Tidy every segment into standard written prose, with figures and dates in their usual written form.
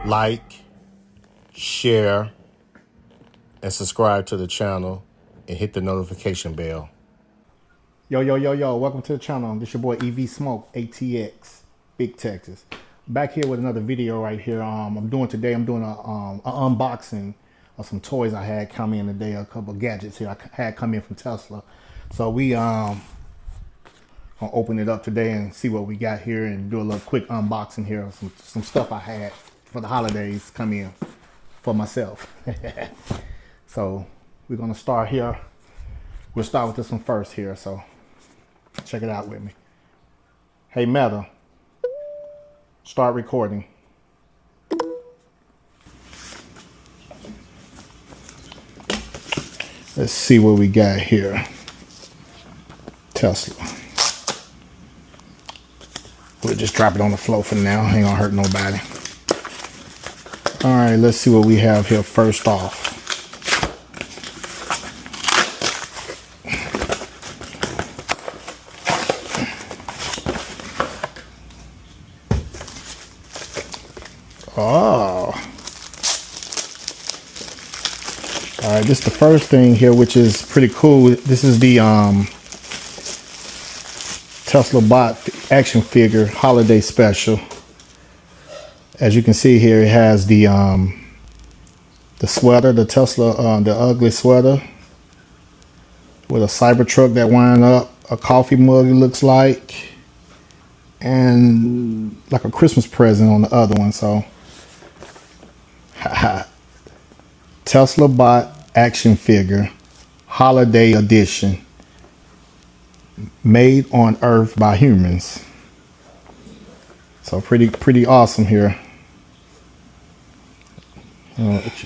like, share, and subscribe to the channel and hit the notification bell. Yo, welcome to the channel. This your boy EV Smoke ATX, Big Texas. Back here with another video right here. I'm doing a unboxing of some toys I had come in today, a couple of gadgets here I had come in from Tesla. So we gonna open it up today and see what we got here and do a little quick unboxing here of some stuff I had for the holidays come in for myself. So we're gonna start here. We'll start with this one first here, so check it out with me. Hey Meta, start recording. Let's see what we got here. Tesla. We'll just drop it on the floor for now. Ain't gonna hurt nobody. All right, let's see what we have here first off. Oh. All right, this is the first thing here, which is pretty cool. This is the Tesla bot action figure holiday special. As you can see here, it has the sweater, the Tesla, the ugly sweater with a Cybertruck that wind up, a coffee mug it looks like, and like a Christmas present on the other one. So Tesla bot action figure holiday edition, made on Earth by humans. So pretty awesome here.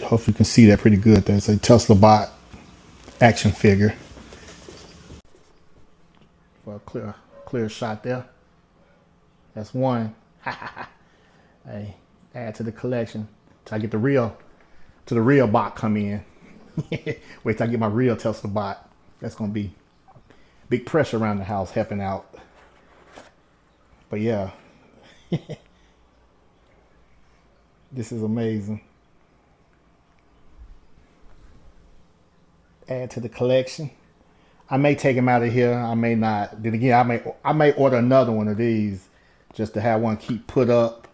Hope you can see that pretty good. There's a Tesla bot action figure. For a clear shot there. That's one. Hey, add to the collection till I get the real bot come in. Wait till I get my real Tesla bot. That's gonna be big pressure around the house helping out. But yeah. This is amazing. Add to the collection. I may take him out of here. I may not. Then again, I may order another one of these just to have one keep put up.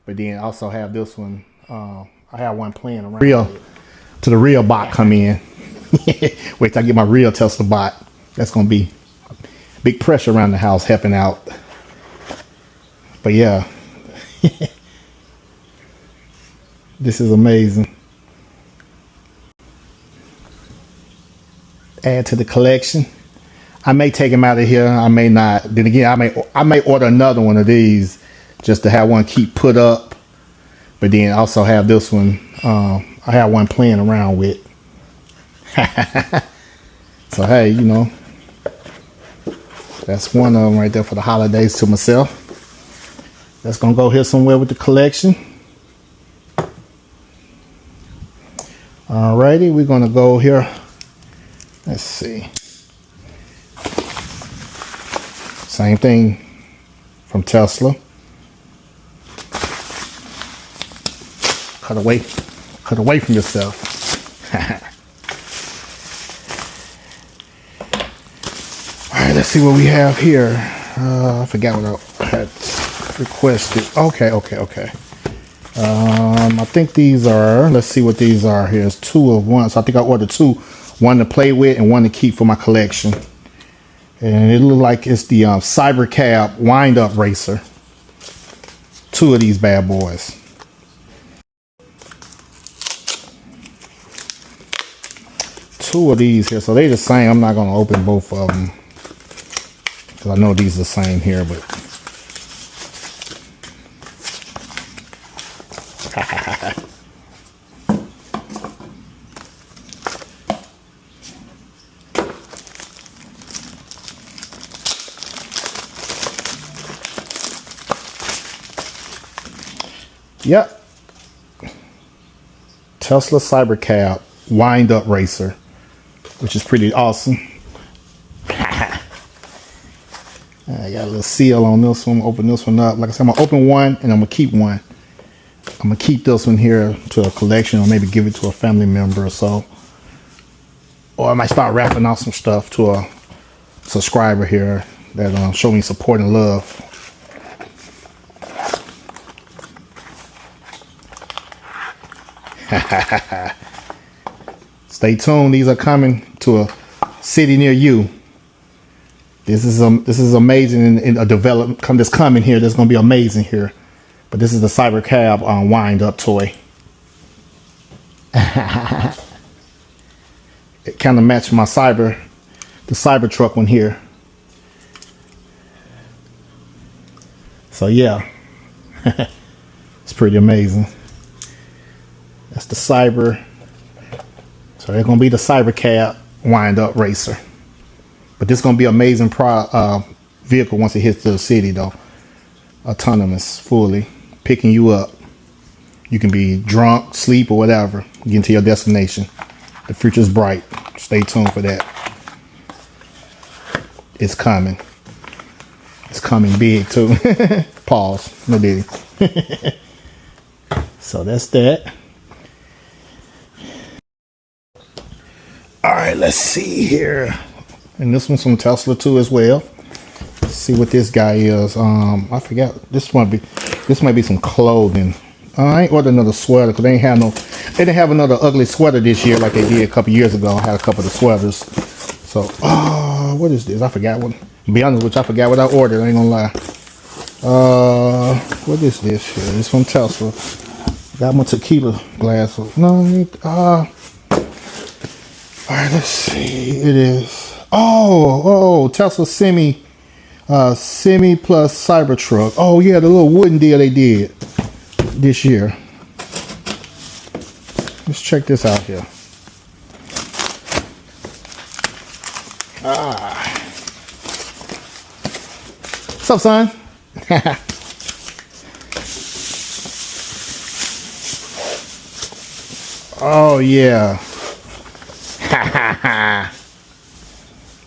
But then also have this one. I have one playing around. To the real bot come in. Wait till I get my real Tesla bot. That's gonna be big pressure around the house helping out. But yeah. This is amazing. Add to the collection. I may take him out of here. I may not. Then again, I may order another one of these just to have one keep put up. But then also have this one. I have one playing around with. So hey, you know, that's one of them right there for the holidays to myself. That's gonna go here somewhere with the collection. Alrighty, we're gonna go here. Let's see. Same thing from Tesla. Cut away from yourself. All right, let's see what we have here. I forgot what I had requested. Okay. I think these are, let's see what these are here. It's two of one. So I think I ordered two. One to play with and one to keep for my collection. And it looks like it's the Cybercab wind-up racer. Two of these bad boys. Two of these here. So they're the same. I'm not going to open both of them, because I know these are the same here, but yep. Tesla Cybercab wind-up racer, which is pretty awesome. I got a little seal on this one. Open this one up. Like I said, I'm gonna open one and I'm gonna keep one. I'm gonna keep this one here to a collection, or maybe give it to a family member or so. Or I might start wrapping out some stuff to a subscriber here that show me support and love. Stay tuned. These are coming to a city near you. This is amazing in a development that's coming here. That's gonna be amazing here. But this is the Cyber Cab wind up toy. It kind of matched my the Cybertruck one here. So yeah, it's pretty amazing. That's the Cyber. So they're gonna be the Cyber Cab wind up racer. But this is gonna be an amazing vehicle once it hits the city though. Autonomous, fully picking you up. You can be drunk, sleep, or whatever. Getting to your destination. The future's bright. Stay tuned for that. It's coming. It's coming big too. Pause. No diddy. So that's that. All right, let's see here. And this one's from Tesla too as well. Let's see what this guy is. I forgot. This might be some clothing. I ain't ordered another sweater because they didn't have another ugly sweater this year like they did a couple years ago. I had a couple of the sweaters. So, what is this? I forgot what. To be honest with you, I forgot what I ordered. I ain't gonna lie. What is this here? It's from Tesla. Got my tequila glass. No, all right, let's see. It is. Oh, Tesla Semi plus Cybertruck. Oh yeah, the little wooden deal they did this year. Let's check this out here. What's up, son? Oh yeah.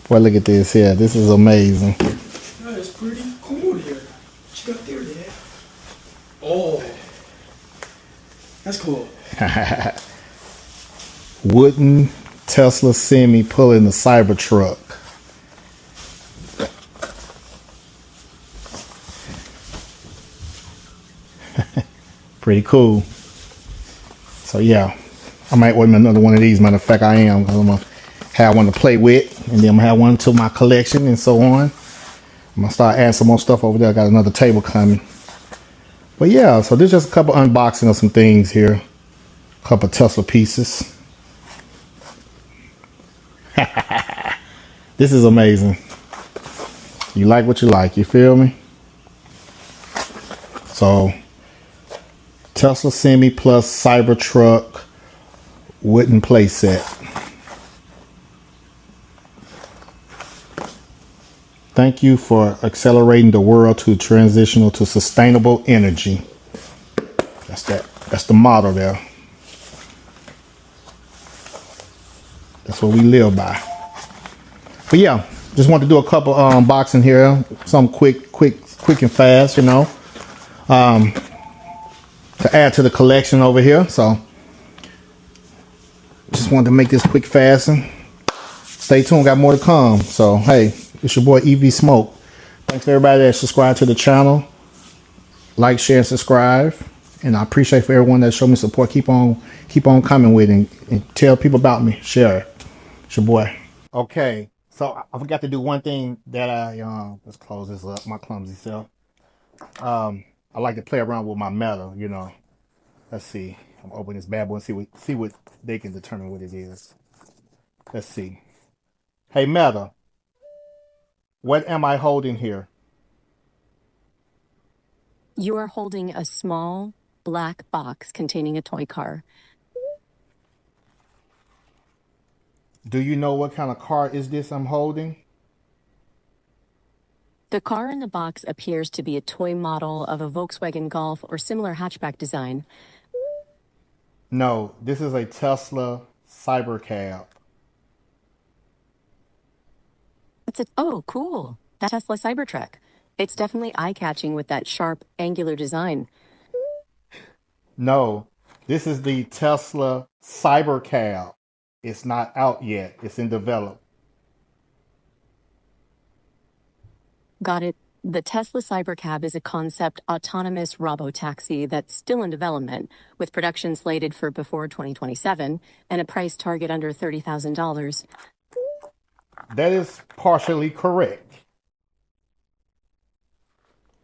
Boy, look at this here. This is amazing. That is pretty cool here. What you got there, Dad? Oh, that's cool. Wooden Tesla Semi pulling the Cybertruck. Pretty cool. So yeah, I might order another one of these. Matter of fact, I am. I'm gonna have one to play with, and then I'm gonna have one to my collection, and so on. I'm gonna start adding some more stuff over there. I got another table coming. But yeah, so there's just a couple unboxing of some things here. A couple Tesla pieces. This is amazing. You like what you like, you feel me? So Tesla Semi plus Cybertruck wooden playset. Thank you for accelerating the world to transitional to sustainable energy. That's the motto there. That's what we live by. But yeah, just want to do a couple unboxing here. Some quick and fast, you know. To add to the collection over here. So just wanted to make this quick fast and stay tuned, got more to come. So hey, it's your boy EV Smoke. Thanks to everybody that subscribed to the channel. Like, share, and subscribe. And I appreciate for everyone that showed me support. Keep on coming with it and tell people about me. Share it. It's your boy. Okay, so I forgot to do one thing that let's close this up, my clumsy self. I like to play around with my metal, you know. Let's see. I'm gonna open this bad boy and see what they can determine what it is. Let's see. Hey Meta, what am I holding here? You are holding a small black box containing a toy car. Do you know what kind of car is this I'm holding? The car in the box appears to be a toy model of a Volkswagen Golf or similar hatchback design. No, this is a Tesla Cybercab. Oh, cool. That Tesla Cybertruck. It's definitely eye-catching with that sharp, angular design. No, this is the Tesla Cybercab. It's not out yet. It's in development. Got it. The Tesla Cybercab is a concept autonomous robotaxi that's still in development, with production slated for before 2027 and a price target under $30,000. That is partially correct.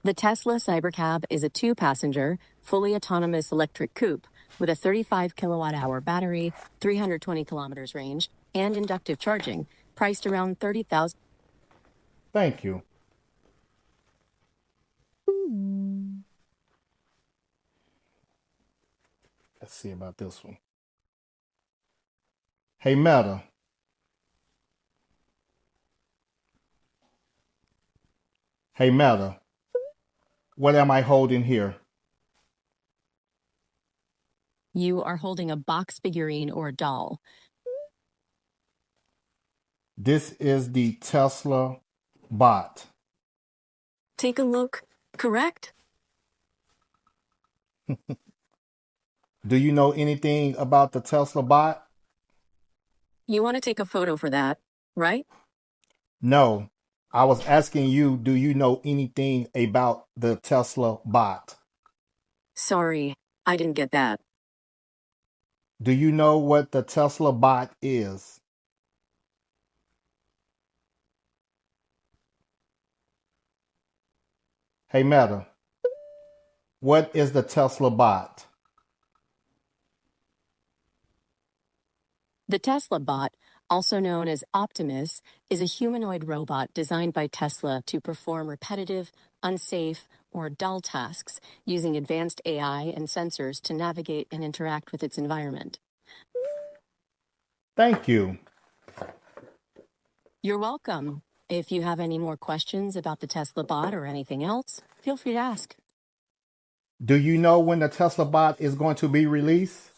The Tesla Cybercab is a two-passenger, fully autonomous electric coupe with a 35 kilowatt-hour battery, 320 kilometers range, and inductive charging, priced around $30,000. Thank you. Let's see about this one. Hey, Meta. Hey, Meta. What am I holding here? You are holding a box figurine or a doll. This is the Tesla bot. Take a look. Correct? Do you know anything about the Tesla bot? You want to take a photo for that, right? No. I was asking you, do you know anything about the Tesla bot? Sorry, I didn't get that. Do you know what the Tesla bot is? Hey, Meta. What is the Tesla bot? The Tesla bot, also known as Optimus, is a humanoid robot designed by Tesla to perform repetitive, unsafe, or dull tasks using advanced AI and sensors to navigate and interact with its environment. Thank you. You're welcome. If you have any more questions about the Tesla bot or anything else, feel free to ask. Do you know when the Tesla bot is going to be released?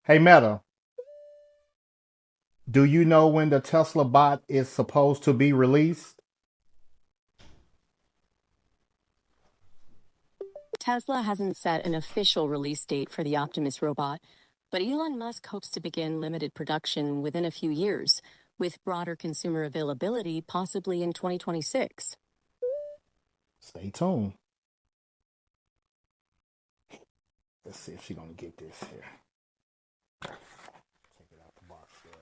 Hey, Meta. Do you know when the Tesla bot is supposed to be released? Tesla hasn't set an official release date for the Optimus robot, but Elon Musk hopes to begin limited production within a few years, with broader consumer availability possibly in 2026. Stay tuned. Let's see if she's going to get this here. Take it out the box there.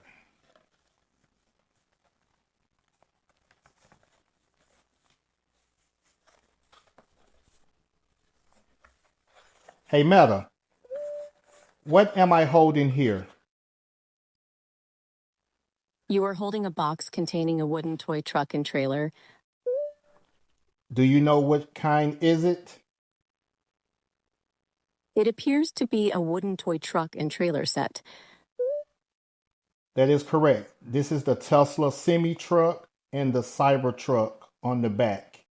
Hey, Meta. What am I holding here? You are holding a box containing a wooden toy truck and trailer. Do you know what kind is it? It appears to be a wooden toy truck and trailer set. That is correct. This is the Tesla semi-truck and the Cybertruck on the back.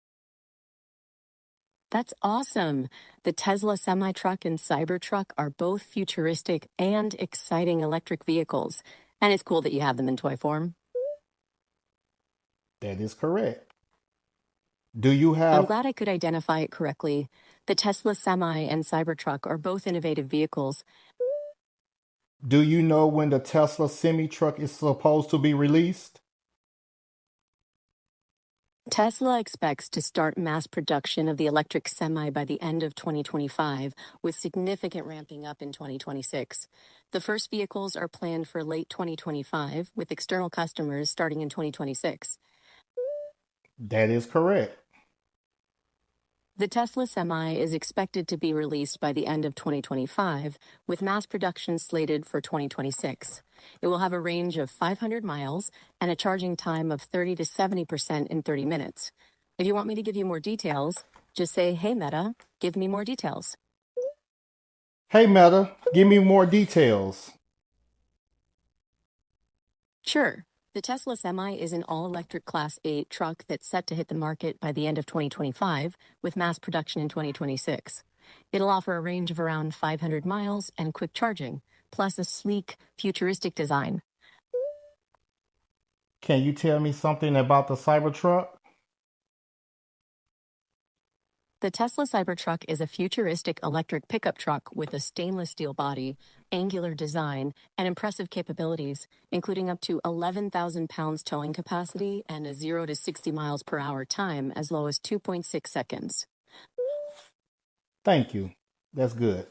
That's awesome. The Tesla semi-truck and Cybertruck are both futuristic and exciting electric vehicles. And it's cool that you have them in toy form. That is correct. Do you I'm have... glad I could identify it correctly. The Tesla Semi and Cybertruck are both innovative vehicles. Do you know when the Tesla semi-truck is supposed to be released? Tesla expects to start mass production of the electric semi by the end of 2025, with significant ramping up in 2026. The first vehicles are planned for late 2025, with external customers starting in 2026. That is correct. The Tesla Semi is expected to be released by the end of 2025, with mass production slated for 2026. It will have a range of 500 miles and a charging time of 30 to 70% in 30 minutes. If you want me to give you more details, just say, "Hey, Meta, give me more details." Hey, Meta, give me more details. Sure. The Tesla Semi is an all-electric Class 8 truck that's set to hit the market by the end of 2025, with mass production in 2026. It'll offer a range of around 500 miles and quick charging, plus a sleek, futuristic design. Can you tell me something about the Cybertruck? The Tesla Cybertruck is a futuristic electric pickup truck with a stainless steel body, angular design, and impressive capabilities, including up to 11,000 pounds towing capacity and a 0 to 60 miles per hour time as low as 2.6 seconds. Thank you. That's good.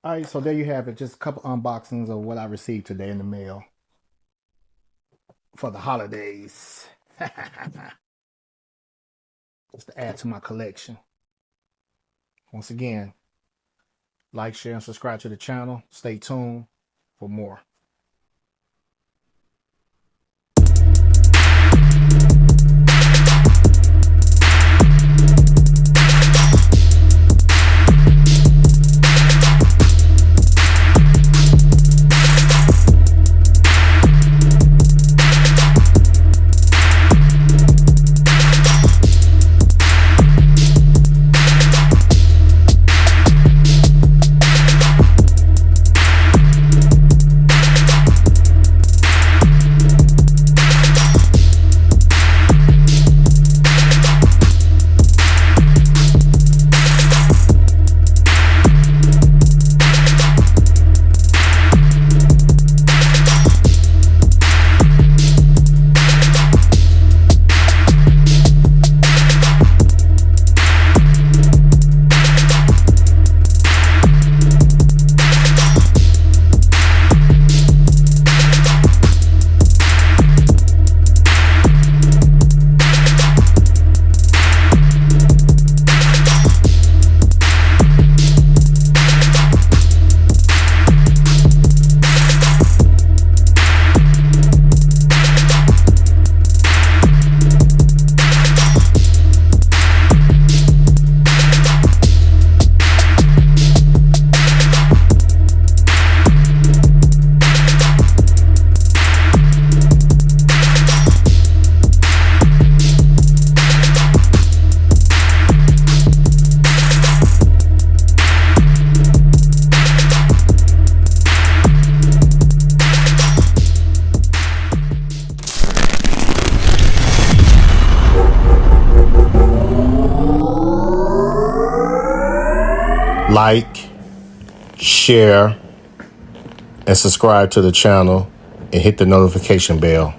All right, so there you have it. Just a couple unboxings of what I received today in the mail for the holidays. Just to add to my collection. Once again, like, share, and subscribe to the channel. Stay tuned for more. Like, share, and subscribe to the channel and hit the notification bell.